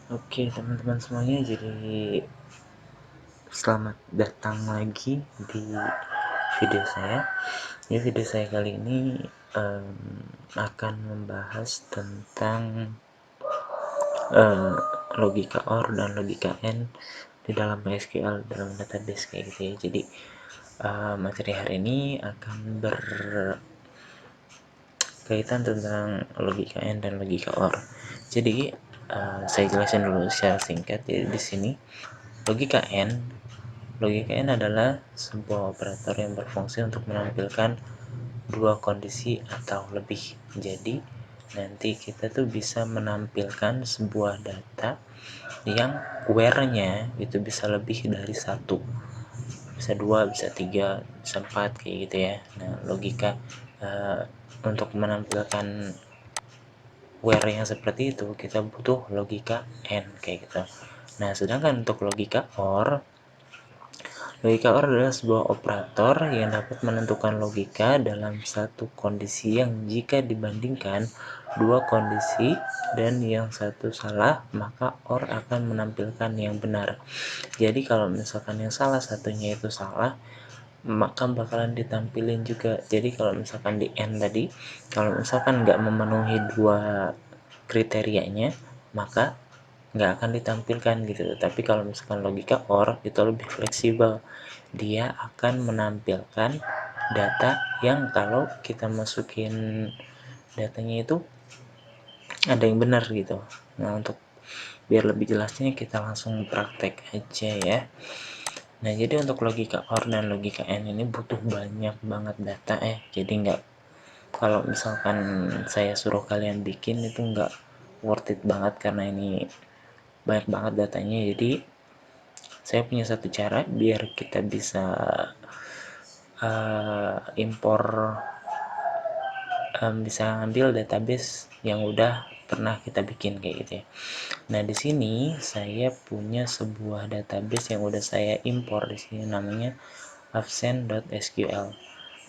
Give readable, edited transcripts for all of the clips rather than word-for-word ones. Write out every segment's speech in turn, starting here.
Oke teman-teman semuanya, jadi selamat datang lagi di video saya. Di video saya kali ini akan membahas tentang logika OR dan logika AND di dalam MySQL, dalam database kayak gitu ya. Jadi materi hari ini akan berkaitan tentang logika AND dan logika OR. Jadi saya jelasin dulu secara singkat. Jadi di sini logika AND adalah sebuah operator yang berfungsi untuk menampilkan dua kondisi atau lebih. Jadi nanti kita tuh bisa menampilkan sebuah data yang where-nya itu bisa lebih dari satu, bisa dua, bisa tiga, bisa empat kayak gitu ya. Nah, logika untuk menampilkan where yang seperti itu kita butuh logika AND kayak gitu. Nah, sedangkan untuk logika OR adalah sebuah operator yang dapat menentukan logika dalam satu kondisi yang jika dibandingkan dua kondisi dan yang satu salah, maka OR akan menampilkan yang benar. Jadi kalau misalkan yang salah satunya itu salah, maka bakalan ditampilin juga. Jadi kalau misalkan di AND tadi, kalau misalkan nggak memenuhi dua kriterianya, maka nggak akan ditampilkan gitu. Tapi kalau misalkan logika OR itu lebih fleksibel, dia akan menampilkan data yang kalau kita masukin datanya itu ada yang benar gitu. Nah, untuk biar lebih jelasnya kita langsung praktek aja ya. Nah, jadi untuk logika OR dan logika AND ini butuh banyak banget data jadi nggak, kalau misalkan saya suruh kalian bikin itu nggak worth it banget karena ini banyak banget datanya. Jadi saya punya satu cara biar kita bisa impor, bisa ambil database yang udah pernah kita bikin kayak gitu ya. Nah, di sini saya punya sebuah database yang udah saya impor di sini, namanya absent.sql.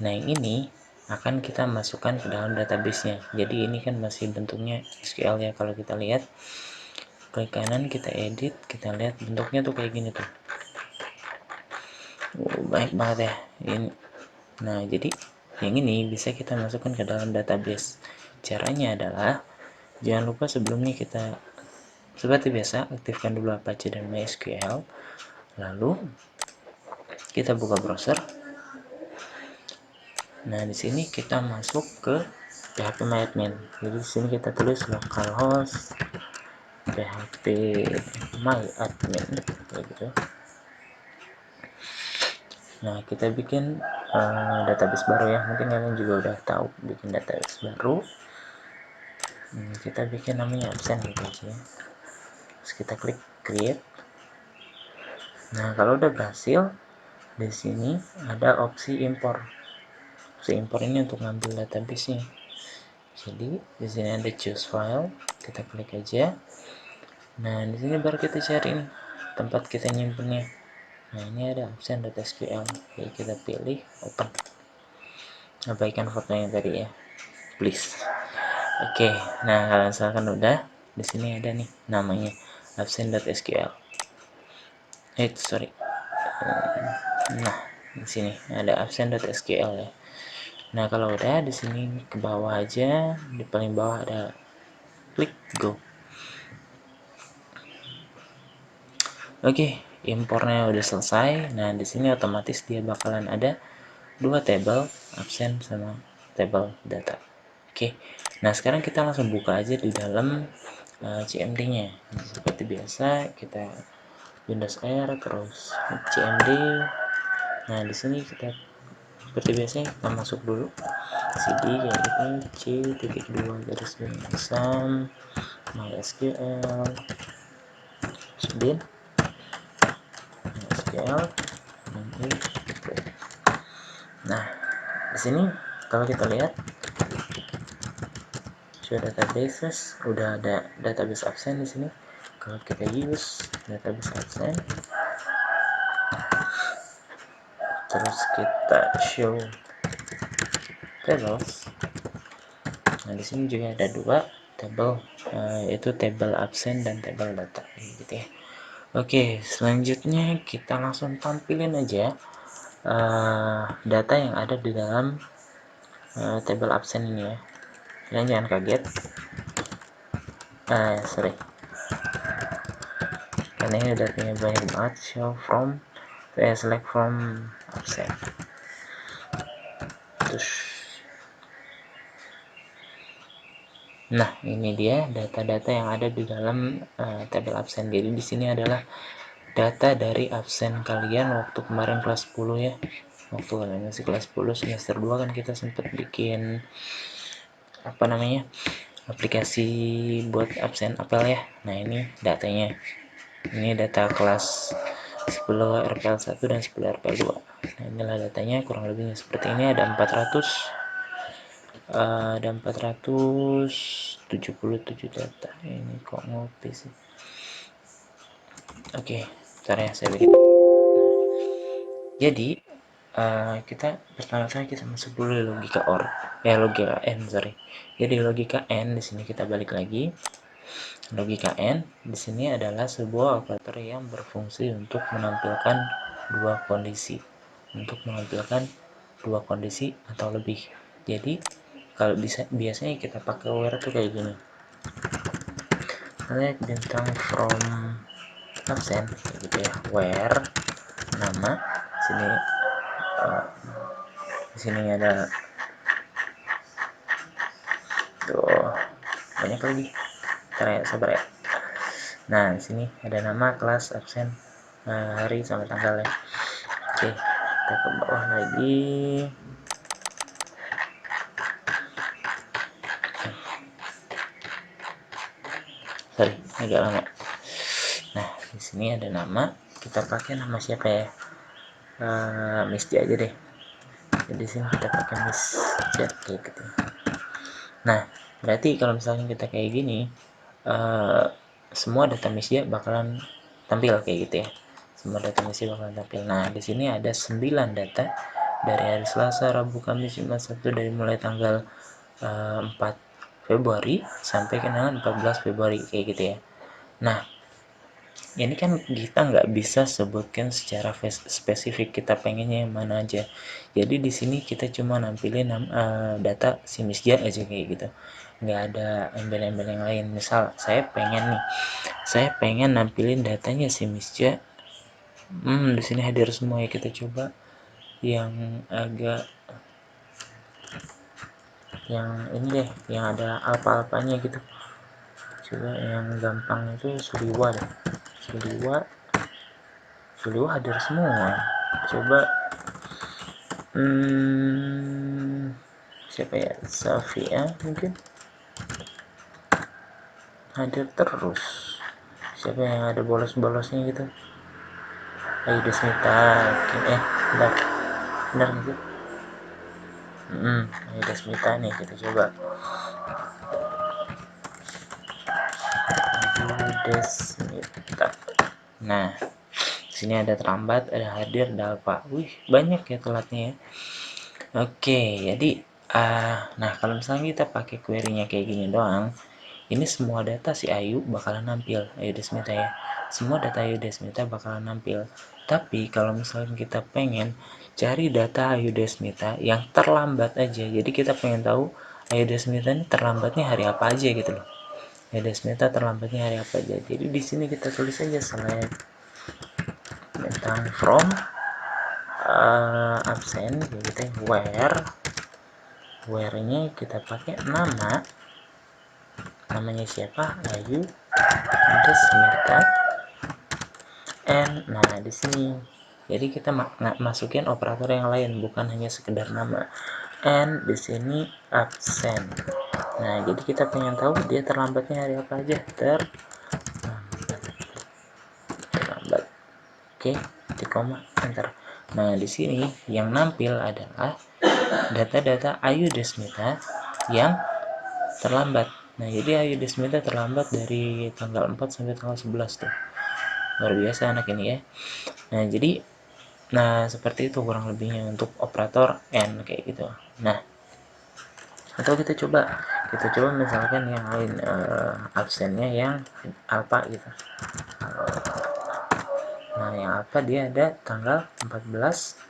Nah, yang ini akan kita masukkan ke dalam database-nya. Jadi ini kan masih bentuknya SQL ya. Kalau kita lihat klik kanan, kita edit, kita lihat bentuknya tuh kayak gini tuh. Banyak banget ya ini. Nah, jadi yang ini bisa kita masukkan ke dalam database. Caranya adalah jangan lupa sebelumnya kita seperti biasa aktifkan dulu Apache dan MySQL. Lalu kita buka browser. Nah, di sini kita masuk ke phpMyAdmin. Jadi di sini kita tulis localhost phpMyAdmin kayak gitu. Nah, kita bikin database baru ya. Mungkin kalian juga udah tahu bikin database baru. Kita bikin namanya absent gitu aja. Terus kita klik create. Nah, kalau udah berhasil, di sini ada opsi import. Opsi import ini untuk ngambil database-nya. Jadi di sini ada choose file, kita klik aja. Nah, di sini baru kita cari nih tempat kita nyimpennya. Nah, ini ada absent.sql. Jadi kita pilih open. Abaikan fotonya tadi ya, please. Oke, nah kalau misalkan udah, di sini ada nih namanya absent.sql. Sorry. Nah, di sini ada absent.sql ya. Nah, kalau udah di sini ke bawah aja, di paling bawah ada klik go. Oke, impornya udah selesai. Nah, di sini otomatis dia bakalan ada dua tabel, absen sama tabel data. Oke. Nah, sekarang kita langsung buka aja di dalam CMD-nya. Seperti biasa, kita Windows R terus CMD. Nah, di sini kita seperti biasa kita masuk dulu cd kayak gitu, c.2 garis miring sum mysql bin mysql. Nah, di sini kalau kita lihat show databases, udah ada database absent di sini. Kalau kita use database absent, terus kita show tables. Nah, di sini juga ada dua. itu tabel absen dan tabel data gitu ya. Oke, selanjutnya kita langsung tampilin aja data yang ada di dalam tabel absen ini ya. Kalian jangan kaget. Sorry, karena ini datanya banyak banget. Show from, select from absen. Terus, nah ini dia data-data yang ada di dalam tabel absen. Jadi di sini adalah data dari absen kalian waktu kemarin kelas 10 ya. Waktu kalian masih kelas 10 semester 2 kan kita sempat bikin apa namanya, aplikasi buat absen apel ya. Nah ini datanya, ini data kelas 10 RPL 1 dan 10 RPL 2. Nah inilah datanya kurang lebihnya seperti ini. Ada 477 data. Ini kok ngopi sih. Oke, bentar ya saya bikin. Jadi kita pertama-tama kita masuk dulu logika OR, logika N, sorry. Jadi logika N di sini kita balik lagi. Logika N di sini adalah sebuah operator yang berfungsi untuk menampilkan dua kondisi, atau lebih. Jadi kalau biasanya kita pakai where tuh kayak gini. Lihat bintang from absen gitu ya, where nama sini, di sini ada tuh banyak lagi. Sabar ya. Nah di sini ada nama, kelas, absen, hari sama tanggal ya. Oke, kita ke bawah lagi. Sorry, agak lama. Nah di sini ada nama, kita pakai nama siapa ya? Miss J aja deh. Jadi di sini kita pakai Miss J kayak gitu. Nah berarti kalau misalnya kita kayak gini, semua data Miss J bakalan tampil kayak gitu ya. Semua data Miss J bakalan tampil. Nah di sini ada 9 data dari hari Selasa, Rabu, Kamis, Jumat, Sabtu, dari mulai tanggal 4 Februari sampai ke 14 Februari kayak gitu ya. Nah ini kan kita nggak bisa sebutkan secara spesifik kita pengennya yang mana aja. Jadi di sini kita cuma nampilin data si Misja aja kayak gitu. Nggak ada embel-embel yang lain. Misal saya pengen nampilin datanya si Misja. Di sini hadir semua ya, kita coba yang agak yang ini deh, yang ada alfa-alfanya gitu. Coba yang gampang itu Suliwa deh. Suliwa hadir semua. Coba siapa ya, Safia mungkin hadir terus. Siapa yang ada bolos-bolosnya gitu? Ayo Desmita. Benar gitu. Ayo Desmita nih, kita coba. Desmita. Nah sini ada terlambat, ada hadir, ada apa. Wih banyak ya telatnya ya. Oke, jadi nah kalau misalnya kita pakai query-nya kayak gini doang, ini semua data si Ayu bakalan nampil, Ayu Desmita ya. Semua data Ayu Desmita bakalan nampil. Tapi kalau misalnya kita pengen cari data Ayu Desmita yang terlambat aja, jadi kita pengen tahu Ayu Desmita ini terlambatnya hari apa aja gitu loh. Ayu Desmita terlambatnya hari apa aja. Jadi di sini kita tulis aja select bintang from absen gitu ya, where-nya kita pakai namanya siapa, Ayu Desmita n. Nah di sini jadi kita masukin operator yang lain, bukan hanya sekedar nama. n di sini absen. Nah jadi kita pengen tahu dia terlambatnya hari apa aja. Terlambat. Oke, di koma enter. Nah di sini yang nampil adalah data-data Ayu Desmita yang terlambat. Nah jadi Ayu Desmita terlambat dari tanggal 4 sampai tanggal 11 tuh. Luar biasa anak ini ya. Nah jadi seperti itu kurang lebihnya untuk operator N kayak gitu. Nah atau kita coba Kita coba misalkan yang lain, absennya yang alpha gitu. Nah yang alpha dia ada tanggal 14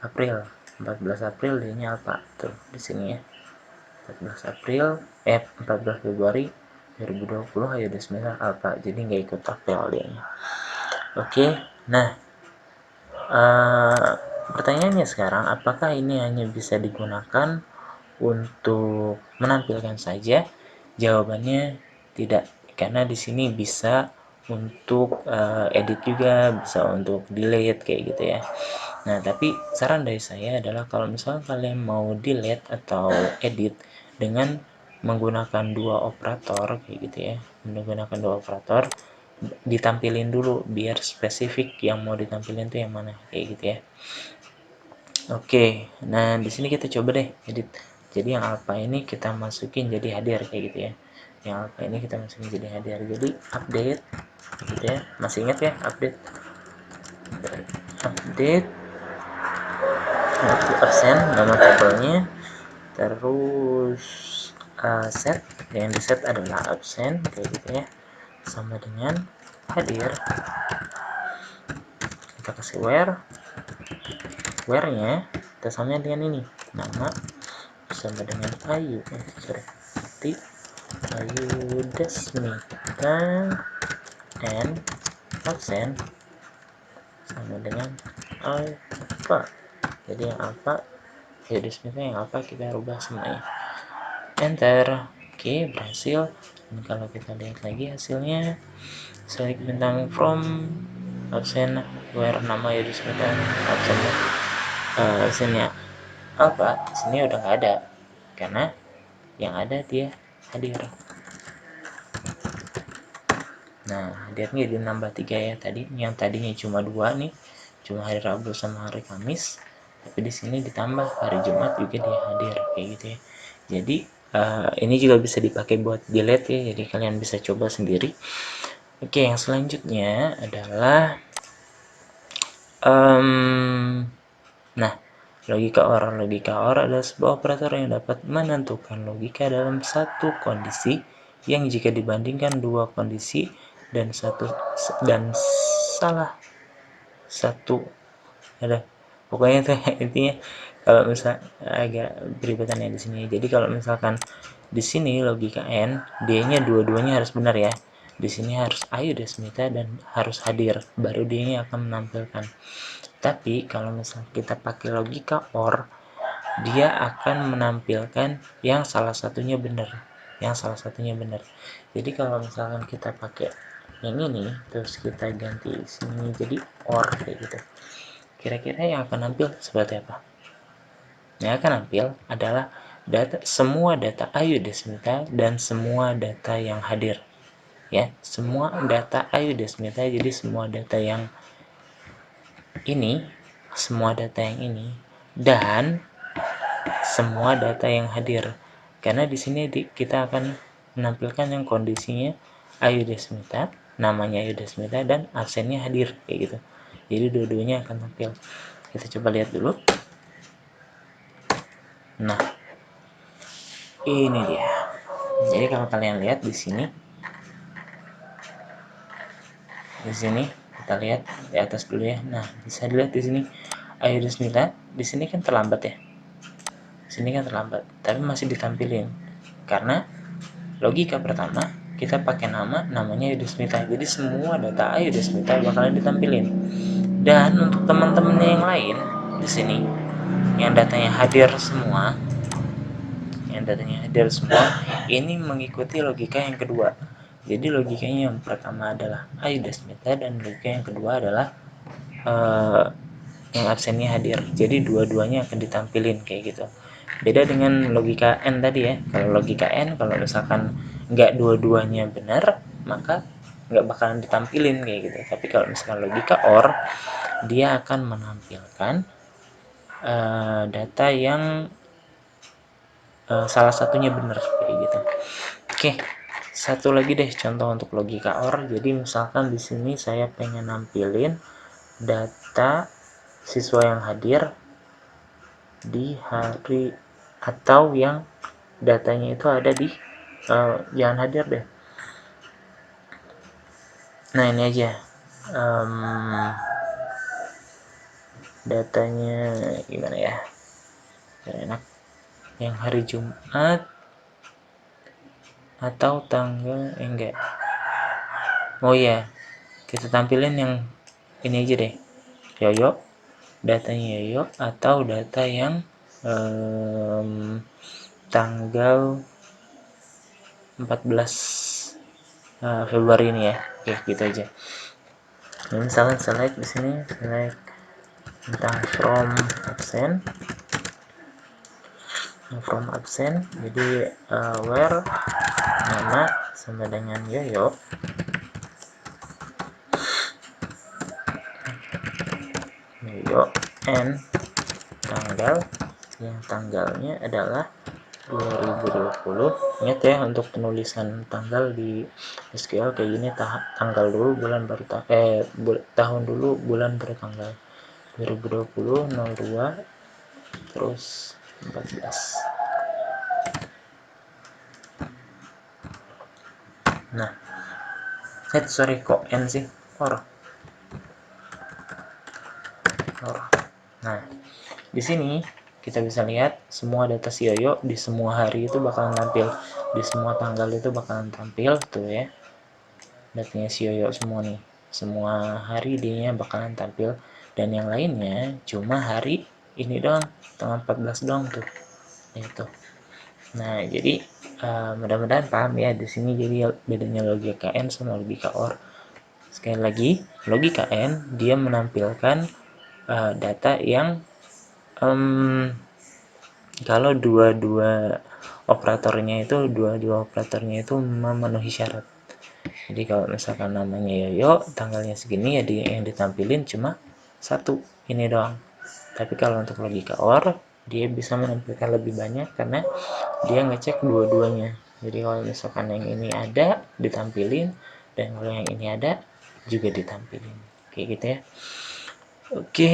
April 14 April dia alpha tuh di sini ya. 14 Februari 2020 ayo Desmita alpha, jadi nggak ikut apel dia. Oke, nah pertanyaannya sekarang, apakah ini hanya bisa digunakan untuk menampilkan saja? Jawabannya tidak, karena di sini bisa untuk edit juga, bisa untuk delete kayak gitu ya. Nah, tapi saran dari saya adalah kalau misalnya kalian mau delete atau edit dengan menggunakan dua operator kayak gitu ya, menggunakan dua operator, ditampilin dulu biar spesifik yang mau ditampilin tuh yang mana kayak gitu ya. Oke, nah di sini kita coba deh edit. Jadi yang alpha ini kita masukin jadi hadir kayak gitu ya. Yang alpha ini kita masukin jadi hadir. Jadi update gitu ya. Masih ingat ya update? Update absen nama tabelnya, terus set yang di set adalah absen kayak gitu ya, sama dengan hadir. Kita kasih where nya kita samain dengan ini, nama sama dengan Ayu seperti Ayu Desmita, and absen sama dengan alpha. Jadi yang alpha Ayu Desmita, yang alpha kita rubah semuanya, enter. Oke, berhasil. Dan kalau kita lihat lagi hasilnya, select bintang from absen where nama Ayu Desmita, absennya alpha sini udah nggak ada karena yang ada dia hadir. Nah, hadirnya jadi nambah 3 ya, tadi yang tadinya cuma 2 nih, cuma hari Rabu sama hari Kamis, tapi di sini ditambah hari Jumat juga dia hadir kayak gitu ya. Jadi ini juga bisa dipakai buat delete ya, jadi kalian bisa coba sendiri. Oke, yang selanjutnya adalah nah, logika OR adalah sebuah operator yang dapat menentukan logika dalam satu kondisi yang jika dibandingkan dua kondisi dan salah satu ada, pokoknya itu intinya. Kalau misal agak beribetan ya di sini, jadi kalau misalkan di sini logika N, D-nya dua-duanya harus benar ya. Di sini harus Ayu Desmita dan harus hadir, baru D-nya akan menampilkan. Tapi kalau misal kita pakai logika OR, dia akan menampilkan yang salah satunya benar. Jadi kalau misalkan kita pakai yang ini, terus kita ganti sini jadi OR kayak gitu. Kira-kira yang akan nampil seperti apa? Yang akan nampil adalah semua data Ayu Desmita dan semua data yang hadir. Ya, semua data Ayu Desmita, jadi semua data yang ini, dan semua data yang hadir. Karena di sini kita akan menampilkan yang kondisinya Ayu Desmita, namanya Ayu Desmita, dan absennya hadir kayak gitu. Jadi dua-duanya akan tampil. Kita coba lihat dulu. Nah, ini dia. Jadi kalau kalian lihat di sini kita lihat di atas dulu ya. Nah, bisa dilihat di sini Ayu Desmita, di sini kan terlambat ya. Tapi masih ditampilin karena logika pertama kita pakai namanya Ayu Desmita, jadi semua data Ayu Desmita bakalan ditampilin. Dan untuk teman-teman yang lain di sini yang datanya hadir semua, ini mengikuti logika yang kedua. Jadi logikanya yang pertama adalah Ayu Desmita dan logika yang kedua adalah yang absennya hadir. Jadi dua-duanya akan ditampilin kayak gitu. Beda dengan logika N tadi ya. Kalau logika N, kalau misalkan nggak dua-duanya benar, maka nggak bakalan ditampilin kayak gitu. Tapi kalau misalkan logika OR, dia akan menampilkan data yang salah satunya benar kayak gitu. Oke, satu lagi deh contoh untuk logika OR. Jadi misalkan di sini saya pengen nampilin data siswa yang hadir di hari atau yang datanya itu ada di jangan hadir deh. Nah ini aja datanya gimana ya, enak, yang hari Jumat atau tanggal enggak, oh iya, kita tampilin yang ini aja deh, Yoyo, datanya Yoyo atau data yang tanggal 14 Februari ini ya. Oke, gitu aja. Ini misalkan select di sini, select tentang from absent, jadi where nama sama dengan Yoyo, and tanggal, yang tanggalnya adalah 2020. Ingat ya, untuk penulisan tanggal di SQL kayak gini, tanggal dulu, bulan baru tahun dulu, bulan baru tanggal. 2020 02 terus 14. Nah, sorry kok N sih, or. Nah, di sini kita bisa lihat semua data si Yoyo di semua hari itu bakalan tampil, di semua tanggal itu bakalan tampil tuh ya, datanya si Yoyo semua nih, semua hari dia bakalan tampil, dan yang lainnya cuma hari ini doang, tanggal 14 doang tuh itu. Nah jadi mudah-mudahan paham ya di sini, jadi bedanya logika N sama logika OR. Sekali lagi, logika N dia menampilkan data yang kalau dua-dua operatornya itu memenuhi syarat. Jadi kalau misalkan namanya Yoyo, tanggalnya segini, ya yang ditampilin cuma satu ini doang. Tapi kalau untuk logika OR, dia bisa menampilkan lebih banyak karena dia ngecek dua-duanya. Jadi kalau misalkan yang ini ada ditampilin, dan kalau yang ini ada juga ditampilin, kayak gitu ya. Oke,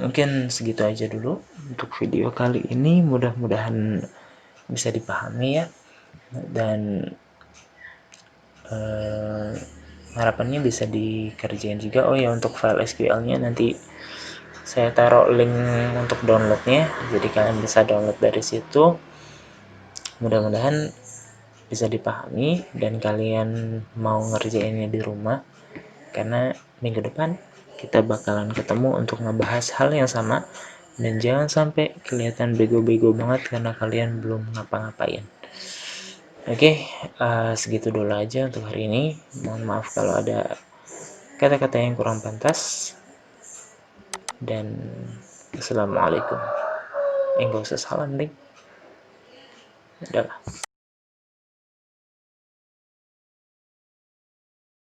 mungkin segitu aja dulu untuk video kali ini, mudah-mudahan bisa dipahami ya, dan harapannya bisa dikerjain juga. Oh ya, untuk file SQL-nya nanti saya taruh link untuk downloadnya, jadi kalian bisa download dari situ. Mudah-mudahan bisa dipahami dan kalian mau ngerjainnya di rumah, karena minggu depan kita bakalan ketemu untuk ngebahas hal yang sama, dan jangan sampai kelihatan bego-bego banget karena kalian belum ngapa-ngapain. Oke, segitu dulu aja untuk hari ini. Mohon maaf kalau ada kata-kata yang kurang pantas, dan assalamualaikum. Enggak usah salam deh. Udah.